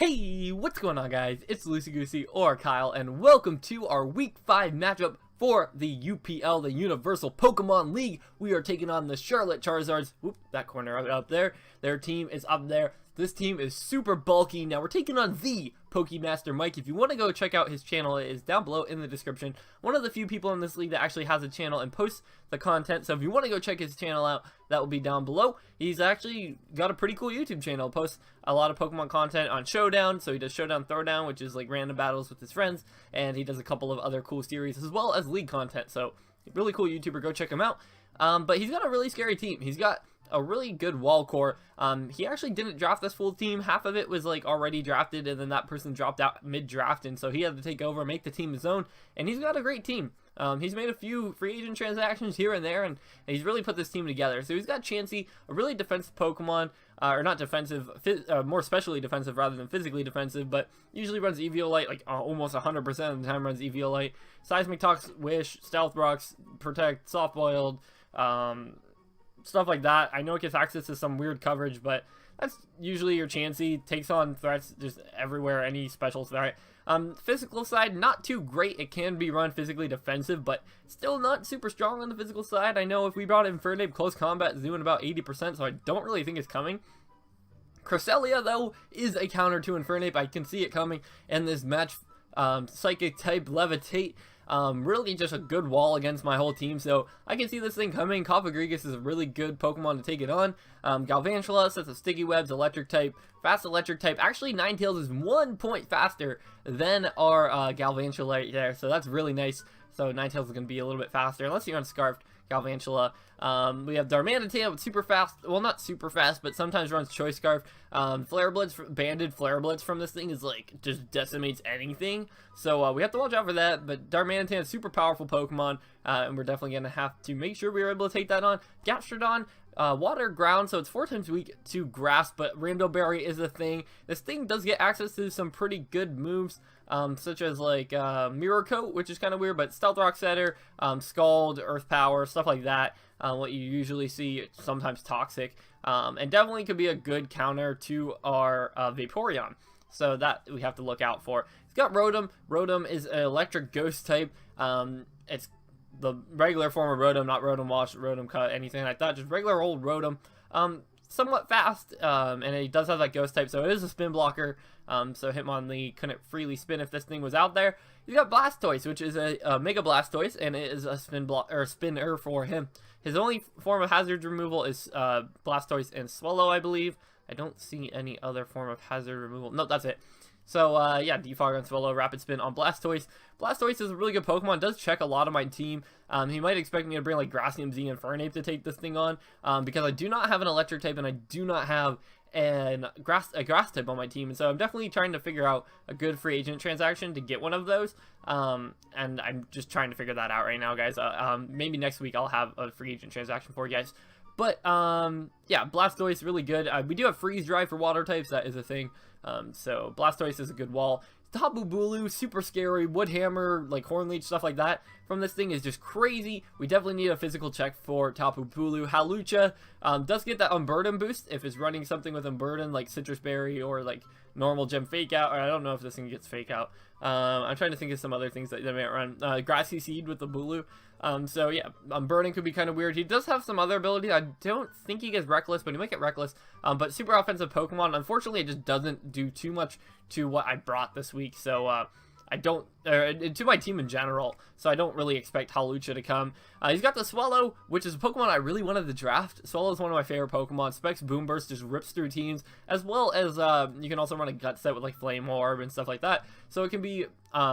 Hey, what's going on, guys? It's LuceyGoosey or Kyle, and welcome to our Week 5 matchup for the UPL, the Universal Pokemon League. We are taking on the Charlotte Charizards. Whoop, that corner up there. Their team is up there. This team is super bulky. Now we're taking on the Pokemaster Mike. If you want to go check out his channel, it is down below in the description. One of the few people in this league that actually has a channel and posts the content. So if you want to go check his channel out, that will be down below. He's actually got a pretty cool YouTube channel. Posts a lot of Pokemon content on Showdown. So he does Showdown Throwdown, which is like random battles with his friends. And he does a couple of other cool series as well as league content. So really cool YouTuber. Go check him out. But he's got a really scary team. He's got a really good wall core. He actually didn't draft this full team. Half of it was like already drafted, and then that person dropped out mid-draft, and so he had to take over and make the team his own. And he's got a great team. He's made a few free agent transactions here and there, and he's really put this team together. So he's got Chansey, a really defensive Pokemon, or not defensive, more specially defensive rather than physically defensive, but usually runs Eviolite, like almost 100% of the time runs Eviolite. Seismic Tox, Wish, Stealth Rocks, Protect, Soft Boiled, stuff like that. I know it gets access to some weird coverage, but that's usually your Chansey. Takes on threats just everywhere, any special threat. Physical side, not too great. It can be run physically defensive, but still not super strong on the physical side. I know if we brought in Infernape, close combat is doing about 80%, so I don't really think it's coming. Cresselia, though, is a counter to Infernape. I can see it coming in this match. Psychic type, Levitate. Really just a good wall against my whole team, so I can see this thing coming. Cofagrigus is a really good Pokemon to take it on. Galvantula sets of Sticky Webs, Electric type, fast Electric type. Actually, Ninetales is 1 point faster than our Galvantula right there, so that's really nice. So Ninetales is going to be a little bit faster, unless you're on Scarfed Galvantula. We have Darmanitan with super fast, well, not super fast, but sometimes runs Choice Scarf. Flare Blitz, banded Flare Blitz from this thing is like, just decimates anything. So we have to watch out for that, but Darmanitan is super powerful Pokemon, and we're definitely going to have to make sure we're able to take that on. Gastrodon, water, ground, so it's 4 times weak to grass, but Ramdo Berry is a thing. This thing does get access to some pretty good moves, such as like Mirror Coat, which is kind of weird, but Stealth Rock Setter, Scald, Earth Power, stuff like that. What you usually see, sometimes Toxic, and definitely could be a good counter to our Vaporeon. So that we have to look out for. It's got Rotom. Rotom is an electric ghost type. It's the regular form of Rotom, not Rotom Wash, Rotom Cut, anything like that. Just regular old Rotom. Somewhat fast, and it does have that ghost type, so it is a spin blocker. So Hitmonlee couldn't freely spin if this thing was out there. He's got Blastoise, which is a Mega Blastoise, and it is a spinner for him. His only form of hazard removal is Blastoise and Swallow, I believe. I don't see any other form of hazard removal. No, that's it. So, yeah, Defog on Swallow, Rapid Spin on Blastoise. Blastoise is a really good Pokemon, does check a lot of my team. He might expect me to bring, like, Grassy Z and Infernape to take this thing on, because I do not have an Electric type, and I do not have a grass type on my team, and so I'm definitely trying to figure out a good free agent transaction to get one of those, and I'm just trying to figure that out right now, guys. Maybe next week I'll have a free agent transaction for you guys. But, yeah, Blastoise, really good. We do have Freeze Dry for water types, that is a thing. So Blastoise is a good wall. Tapu Bulu, super scary. Woodhammer, like Hornleech, stuff like that from this thing is just crazy. We definitely need a physical check for Tapu Bulu. Hawlucha does get that Unburden boost if it's running something with Unburden, like Citrus Berry or like normal gem Fake Out. Or I don't know if this thing gets Fake Out. I'm trying to think of some other things that might run. Grassy Seed with the Bulu. So yeah, Unburden could be kind of weird. He does have some other abilities. I don't think he gets Reckless, but he might get Reckless. But super offensive Pokemon. Unfortunately, it just doesn't do too much to what I brought this week. So I don't, to my team in general, so I don't really expect Hawlucha to come. He's got the Swallow, which is a Pokemon I really wanted to draft. Swallow is one of my favorite Pokemon. Specs Boom Burst just rips through teams, as well as you can also run a Gut set with like Flame Orb and stuff like that. So it can be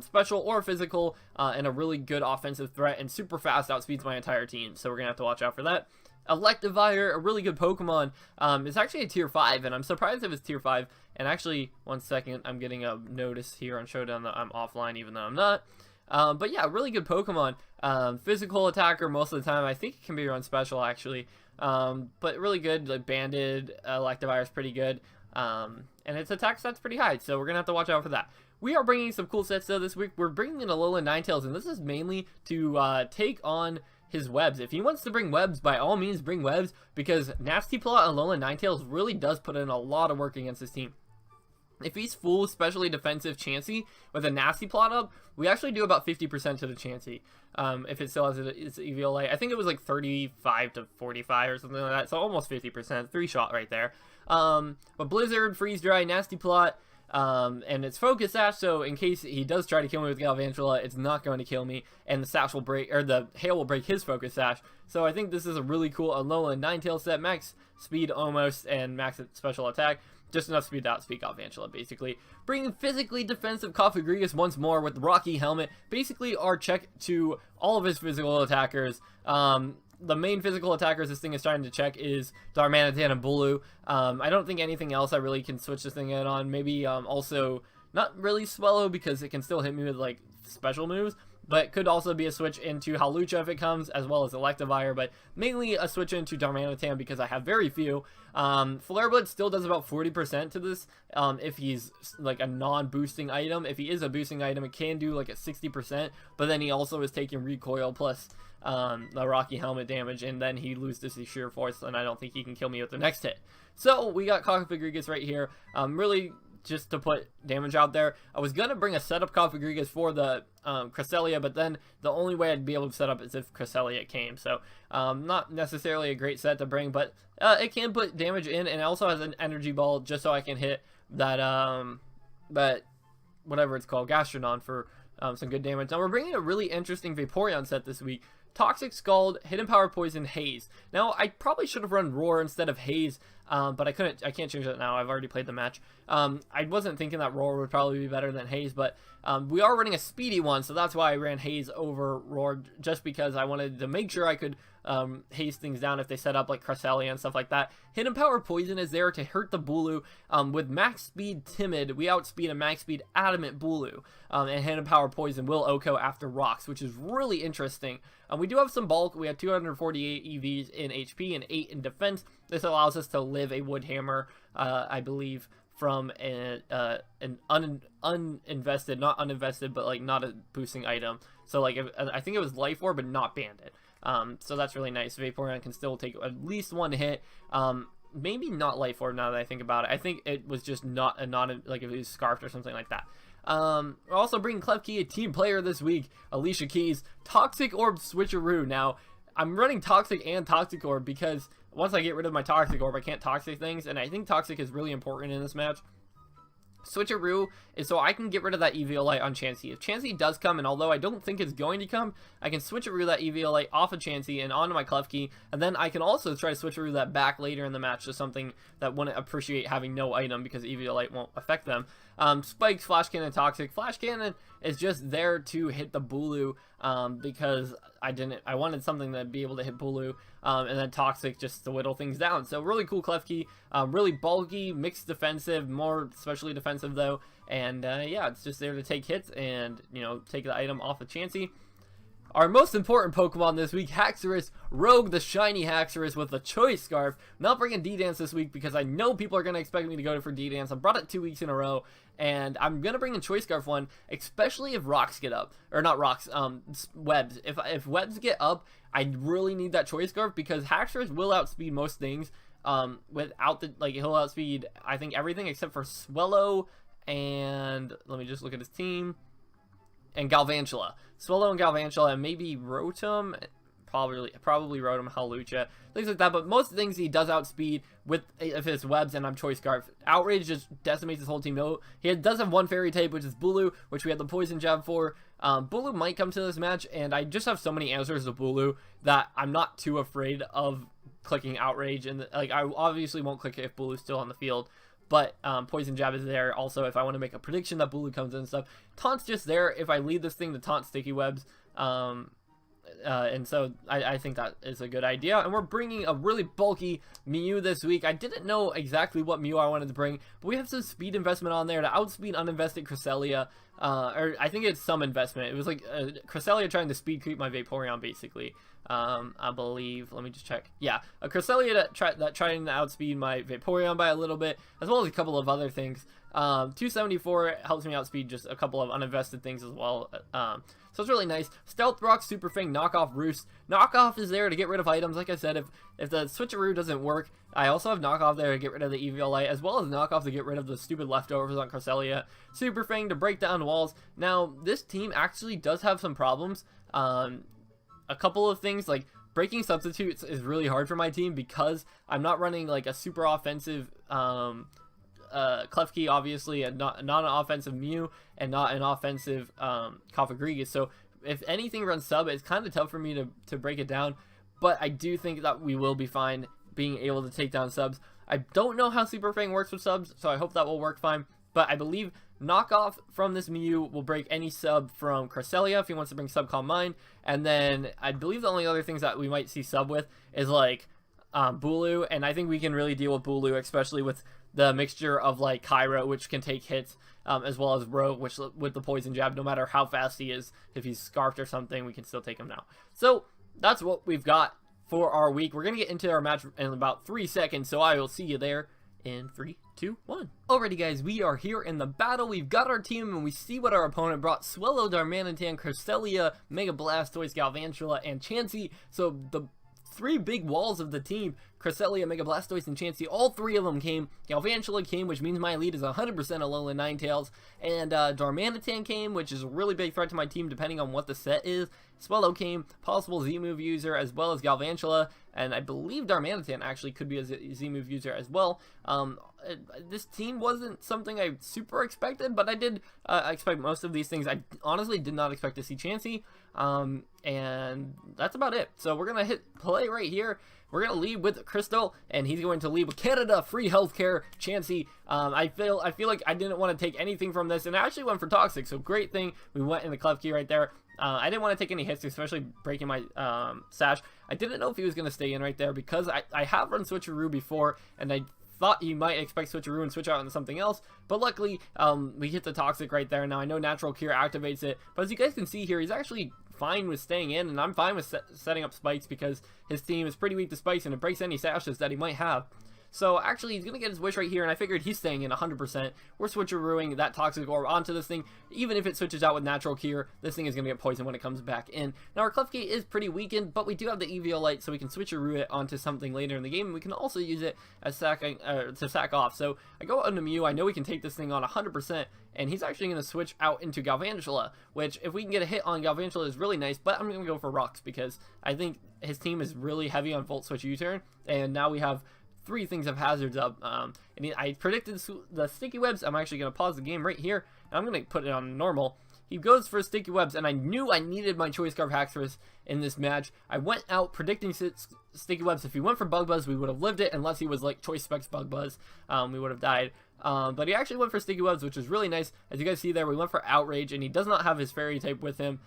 special or physical, and a really good offensive threat, and super fast, outspeeds my entire team. So we're going to have to watch out for that. Electivire, a really good Pokemon. It's actually a tier 5, and I'm surprised if it's tier 5. And actually, one second, I'm getting a notice here on Showdown that I'm offline, even though I'm not. But yeah, really good Pokemon. Physical attacker most of the time. I think it can be run special, actually. But really good. Like Banded, Electivire is pretty good. And its attack stat's pretty high, so we're going to have to watch out for that. We are bringing some cool sets, though, this week. We're bringing in Alolan Ninetales, and this is mainly to take on his webs. If he wants to bring webs, by all means bring webs, because Nasty Plot and Alolan Ninetales really does put in a lot of work against his team. If he's full specially defensive Chansey with a nasty plot up, we actually do about 50% to the Chansey. If it still has its EVLA, I think it was like 35 to 45 or something like that, so almost 50%, 3-shot right there. But Blizzard, Freeze Dry, Nasty Plot, and it's Focus Sash, so in case he does try to kill me with Galvantula, it's not going to kill me, and the Sash will break, or the Hail will break his Focus Sash. So I think this is a really cool Alolan Ninetales set, max speed almost, and max special attack. Just enough speed to outspeed Galvantula, basically. Bringing physically defensive Cofagrigus once more with Rocky Helmet. Basically, our check to all of his physical attackers. The main physical attackers this thing is trying to check is Darmanitan and Bulu. I don't think anything else I really can switch this thing in on. Maybe also not really Swellow because it can still hit me with like special moves. But could also be a switch into Hawlucha if it comes, as well as Electivire, but mainly a switch into Darmanitan because I have very few. Flare Blitz still does about 40% to this if he's like a non-boosting item. If he is a boosting item, it can do like a 60%, but then he also is taking Recoil plus the Rocky Helmet damage, and then he loses his Sheer Force, and I don't think he can kill me with the next hit. So we got Cofagrigus right here. Really just to put damage out there. I was going to bring a setup Cofagrigus for the Cresselia, but then the only way I'd be able to set up is if Cresselia came. So not necessarily a great set to bring, but it can put damage in, and it also has an energy ball just so I can hit that, whatever it's called, Gastrodon for some good damage. Now we're bringing a really interesting Vaporeon set this week. Toxic, Scald, Hidden Power, Poison, Haze. Now, I probably should have run Roar instead of Haze, but I can't change that now. I've already played the match. I wasn't thinking that Roar would probably be better than Haze, but we are running a speedy one, so that's why I ran Haze over Roar, just because I wanted to make sure I could haze things down if they set up like Cresselia and stuff like that. Hidden Power Poison is there to hurt the Bulu. With max speed Timid, we outspeed a max speed Adamant Bulu. And Hidden Power Poison will OHKO after rocks, which is really interesting. We do have some bulk. We have 248 EVs in HP and 8 in defense. This allows us to live a Wood Hammer, I believe, from an uninvested, not uninvested, but like not a boosting item. So like I think it was Life Orb, but not Bandit. So that's really nice. Vaporeon can still take at least one hit. Maybe not Life Orb now that I think about it. I think it was just not like if it was Scarfed or something like that. We're also bringing Klefki, a team player this week. Alicia Keys, Toxic Orb Switcheroo. Now, I'm running Toxic and Toxic Orb because once I get rid of my Toxic Orb, I can't Toxic things, and I think Toxic is really important in this match. Switcheroo is so I can get rid of that EVLA on Chansey. If Chansey does come, and although I don't think it's going to come, I can Switcheroo that EVLA off of Chansey and onto my Klefki, and then I can also try to Switcheroo that back later in the match to something that wouldn't appreciate having no item because EVLA won't affect them. Spikes, Flash Cannon, Toxic. Flash Cannon is just there to hit the Bulu because I wanted something that'd be able to hit Bulu, and then Toxic just to whittle things down. So really cool Klefki, really bulky, mixed defensive, more especially defensive though, and yeah, it's just there to take hits and, you know, take the item off of Chansey. Our most important Pokemon this week, Haxorus, Rogue the shiny Haxorus with the Choice Scarf. Not bringing D-Dance this week because I know people are going to expect me to go for D-Dance. I brought it 2 weeks in a row, and I'm going to bring a Choice Scarf one, especially if rocks get up. Or not rocks, webs. If webs get up, I really need that Choice Scarf because Haxorus will outspeed most things. Without the, like, he'll outspeed, I think, everything except for Swellow and, let me just look at his team, and Galvantula. Swellow and Galvantula, and maybe Rotom, probably Rotom, Hawlucha, things like that, but most things he does outspeed with, if it's webs and I'm Choice Scarf. Outrage just decimates his whole team. No, he does have one fairy type, which is Bulu, which we have the Poison Jab for. Bulu might come to this match, and I just have so many answers to Bulu that I'm not too afraid of clicking Outrage, and like I obviously won't click it if Bulu's still on the field. But Poison Jab is there also if I want to make a prediction that Bulu comes in and stuff. Taunt's just there if I lead this thing to taunt Sticky Webs. And so I think that is a good idea. And we're bringing a really bulky Mew this week. I didn't know exactly what Mew I wanted to bring, but we have some speed investment on there to outspeed uninvested Cresselia. Or I think it's some investment. It was like Cresselia trying to speed creep my Vaporeon, basically. I believe, let me just check. Yeah, a Cresselia that trying to outspeed my Vaporeon by a little bit, as well as a couple of other things. 274 helps me outspeed just a couple of uninvested things as well. So it's really nice. Stealth Rock, Super Fang, Knockoff, Roost. Knockoff is there to get rid of items. Like I said, if the Switcheroo doesn't work, I also have knockoff there to get rid of the EVL light, as well as knockoff to get rid of the stupid leftovers on Cresselia, Super Fang to break down walls. Now, this team actually does have some problems. A couple of things, like breaking substitutes is really hard for my team because I'm not running like a super offensive Klefki, obviously, and not an offensive Mew, and not an offensive Kofagrigus. So if anything runs sub, it's kind of tough for me to break it down, but I do think that we will be fine being able to take down subs. I don't know how Super Fang works with subs, so I hope that will work fine, but I believe knockoff from this Mew will break any sub from Cresselia if he wants to bring sub Calm Mind, and then I believe the only other things that we might see sub with is like Bulu, and I think we can really deal with Bulu, especially with the mixture of like Kyro, which can take hits, as well as Rogue, which with the poison jab, no matter how fast he is, if he's scarfed or something, we can still take him now. So that's what we've got for our week. We're gonna get into our match in about 3 seconds, so I will see you there in 3, 2, 1. Alrighty guys, we are here in the battle. We've got our team and we see what our opponent brought. Swellow, Darmanitan, Cresselia, Mega Blastoise, Galvantula, and Chansey. So the 3 big walls of the team, Cresselia, Mega Blastoise, and Chansey, all 3 of them came. Galvantula came, which means my lead is 100% Alolan Ninetales, and Darmanitan came, which is a really big threat to my team depending on what the set is. Swellow came, possible Z-move user, as well as Galvantula, and I believe Darmanitan actually could be a Z-move user as well. This team wasn't something I super expected, but I did expect most of these things. I honestly did not expect to see Chansey, and that's about it. So we're going to hit play right here. We're going to lead with Crystal, and he's going to lead with Canada, free healthcare, Chansey. I feel like I didn't want to take anything from this, and I actually went for Toxic, so great thing. We went in the Klefki right there. I didn't want to take any hits, especially breaking my Sash. I didn't know if he was going to stay in right there because I have run Switcheroo before, and I thought he might expect Switcheroo and switch out into something else, but luckily we hit the Toxic right there. Now I know Natural Cure activates it, but as you guys can see here, he's actually fine with staying in, and I'm fine with setting up spikes because his team is pretty weak to spikes and it breaks any sashes that he might have. So actually he's going to get his wish right here, and I figured he's staying in 100%. We're switcherooing that Toxic Orb onto this thing. Even if it switches out with Natural Cure, this thing is going to get poisoned when it comes back in. Now our Klefki is pretty weakened, but we do have the EVO Light, so we can switcheroo it onto something later in the game, and we can also use it as to sack off. So I go onto Mew, I know we can take this thing on 100%, and he's actually going to switch out into Galvantula, which if we can get a hit on Galvantula is really nice, but I'm going to go for Rocks because I think his team is really heavy on Volt Switch U-turn, and now we have 3 things of hazards up, and I predicted the sticky webs. I'm actually going to pause the game right here, and I'm going to put it on normal. He goes for sticky webs, and I knew I needed my Choice Scarf Haxorus in this match. I went out predicting sticky webs. If he went for Bug Buzz, we would have lived it, unless he was like Choice Specs Bug Buzz, we would have died. But he actually went for sticky webs, which is really nice. As you guys see there, we went for Outrage, and he does not have his Fairy type with him.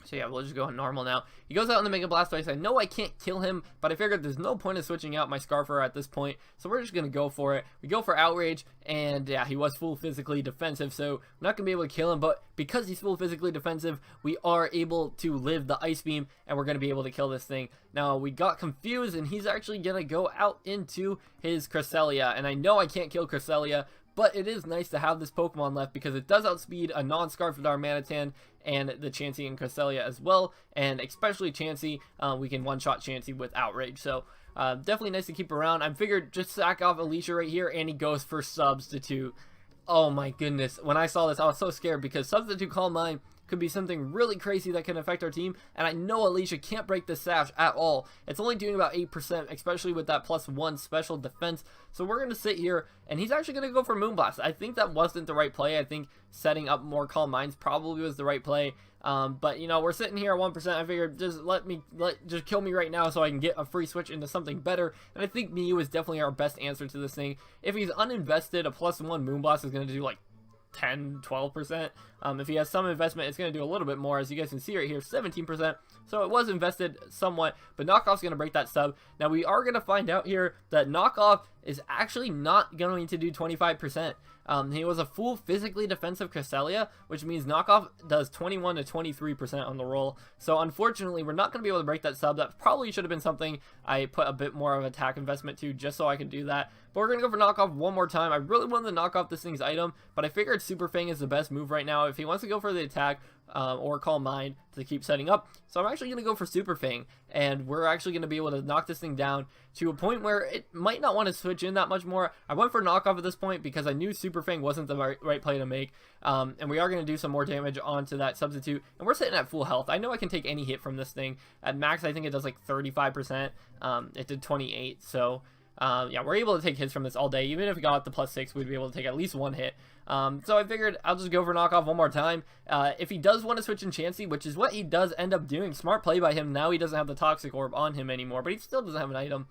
So yeah, we'll just go on normal now. He goes out in the Mega Blastoise. I know I can't kill him, but I figured there's no point in switching out my Scarfer at this point, so we're just going to go for it. We go for Outrage, and yeah, he was full physically defensive, so I'm not going to be able to kill him, but because he's full physically defensive, we are able to live the Ice Beam, and we're going to be able to kill this thing. Now, we got confused, and he's actually going to go out into his Cresselia, and I know I can't kill Cresselia, but it is nice to have this Pokemon left because it does outspeed a non-Scarfed Darmanitan and the Chansey and Cresselia as well, and especially Chansey, we can one-shot Chansey with Outrage, so definitely nice to keep around. I figured just sack off Alicia right here, and he goes for Substitute. Oh my goodness, when I saw this I was so scared because Substitute Calm Mind could be something really crazy that can affect our team, and I know Alicia can't break this Sash at all. It's only doing about 8%, especially with that +1 special defense, so we're going to sit here, and he's actually going to go for Moonblast. I think that wasn't the right play. I think setting up more Calm Minds probably was the right play, but you know, we're sitting here at 1%. I figured just just kill me right now so I can get a free switch into something better, and I think Mew is definitely our best answer to this thing. If he's uninvested, a +1 Moonblast is going to do like 10-12%. If he has some investment, it's going to do a little bit more. As you guys can see right here, 17%. So it was invested somewhat, but Knockoff's going to break that sub. Now we are going to find out here that Knockoff is actually not going to do 25%. He was a full physically defensive Cresselia, which means knockoff does 21 to 23% on the roll. So unfortunately, we're not going to be able to break that sub. That probably should have been something I put a bit more of attack investment to, just so I can do that. But we're going to go for knockoff one more time. I really wanted to knock off this thing's item, but I figured Super Fang is the best move right now if he wants to go for the attack or Calm Mind to keep setting up. So I'm actually going to go for Super Fang, and we're actually going to be able to knock this thing down to a point where it might not want to switch in that much more. I went for knockoff at this point because I knew Super Fang wasn't the right play to make, and we are going to do some more damage onto that substitute, and we're sitting at full health. I know I can take any hit from this thing. At max, I think it does like 35%. It did 28, so yeah, we're able to take hits from this all day. Even if we got the +6, we'd be able to take at least one hit. So I figured I'll just go for knockoff one more time. If he does want to switch in Chansey, which is what he does end up doing, smart play by him. Now he doesn't have the Toxic Orb on him anymore, but he still doesn't have an item.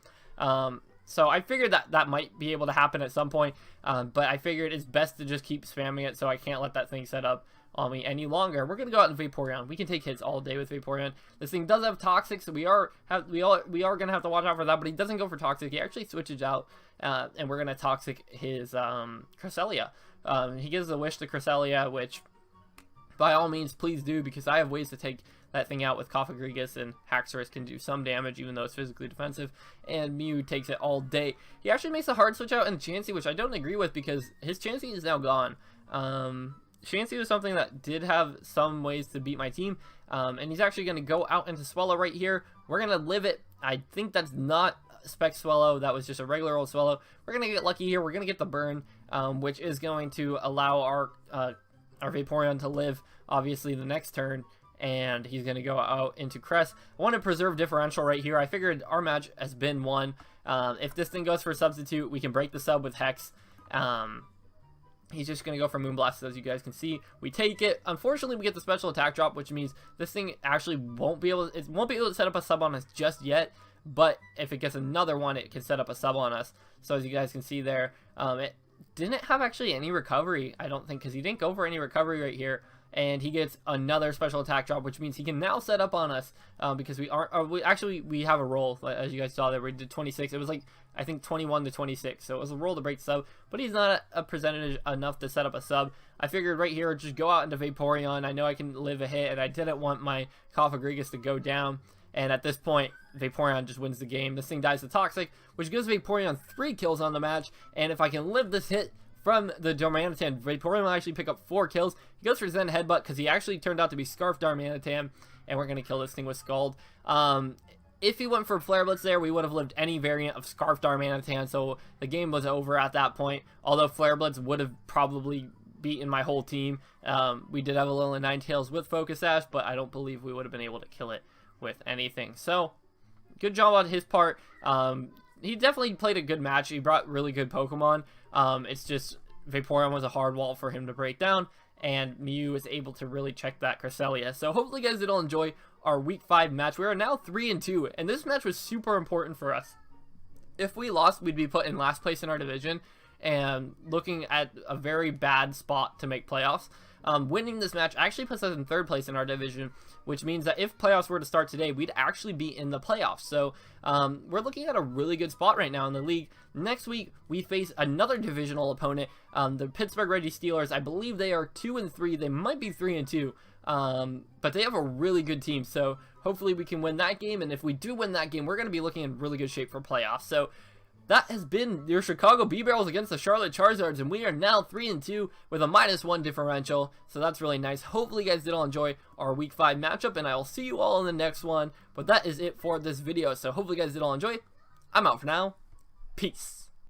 So I figured that might be able to happen at some point, but I figured it's best to just keep spamming it, so I can't let that thing set up on me any longer. We're gonna go out and Vaporeon. We can take hits all day with Vaporeon. This thing does have Toxic, so we are gonna have to watch out for that. But he doesn't go for Toxic. He actually switches out, and we're gonna Toxic his Cresselia. He gives a wish to Cresselia, which by all means please do, because I have ways to take that thing out with Cofagrigus, and Haxorus can do some damage even though it's physically defensive, and Mew takes it all day. He actually makes a hard switch out in Chansey, which I don't agree with because his Chansey is now gone. Chansey was something that did have some ways to beat my team, and he's actually going to go out into Swellow right here. We're going to live it. I think that's not Spec Swellow. That was just a regular old Swellow. We're going to get lucky here. We're going to get the burn, which is going to allow our Vaporeon to live, obviously, the next turn, and he's going to go out into Crest. I want to preserve differential right here. I figured our match has been won. If this thing goes for a substitute, we can break the sub with Hex. He's just going to go for Moonblast, as you guys can see. We take it. Unfortunately, we get the special attack drop, which means this thing actually won't be able to set up a sub on us just yet. But if it gets another one, it can set up a sub on us. So as you guys can see there, it didn't have actually any recovery, I don't think, because he didn't go for any recovery right here. And he gets another special attack drop, which means he can now set up on us, because we have a roll, as you guys saw there. We did 26. It was like, I think 21 to 26, so it was a roll to break the sub, but he's not a percentage enough to set up a sub. I figured right here, just go out into Vaporeon. I know I can live a hit, and I didn't want my Cofagrigus to go down. And at this point, Vaporeon just wins the game. This thing dies to Toxic, which gives Vaporeon 3 kills on the match. And if I can live this hit from the Darmanitan, Vaporeon will actually pick up 4 kills. He goes for Zen Headbutt because he actually turned out to be Scarf Darmanitan, and we're going to kill this thing with Scald. If he went for Flare Blitz there, we would have lived any variant of Scarf Darmanitan, so the game was over at that point. Although Flare Blitz would have probably beaten my whole team. We did have a little Ninetales with Focus Sash, but I don't believe we would have been able to kill it with anything. So, good job on his part. He definitely played a good match. He brought really good Pokemon. It's just Vaporeon was a hard wall for him to break down, and Mew is able to really check that Cresselia. So hopefully you guys did all enjoy our Week 5 match. We are now 3-2, and this match was super important for us. If we lost, we'd be put in last place in our division, and looking at a very bad spot to make playoffs. Winning this match actually puts us in 3rd place in our division, which means that if playoffs were to start today, we'd actually be in the playoffs. So we're looking at a really good spot right now in the league. Next week, we face another divisional opponent, the Pittsburgh Reggie Steelers. I believe they are 2-3. They might be 3-2, but they have a really good team. So hopefully we can win that game, and if we do win that game, we're going to be looking in really good shape for playoffs. So that has been your Chicago Bibarels against the Charlotte Charizards, and we are now 3-2 with a -1 differential, so that's really nice. Hopefully you guys did all enjoy our Week 5 matchup, and I will see you all in the next one, but that is it for this video, so hopefully you guys did all enjoy. I'm out for now. Peace.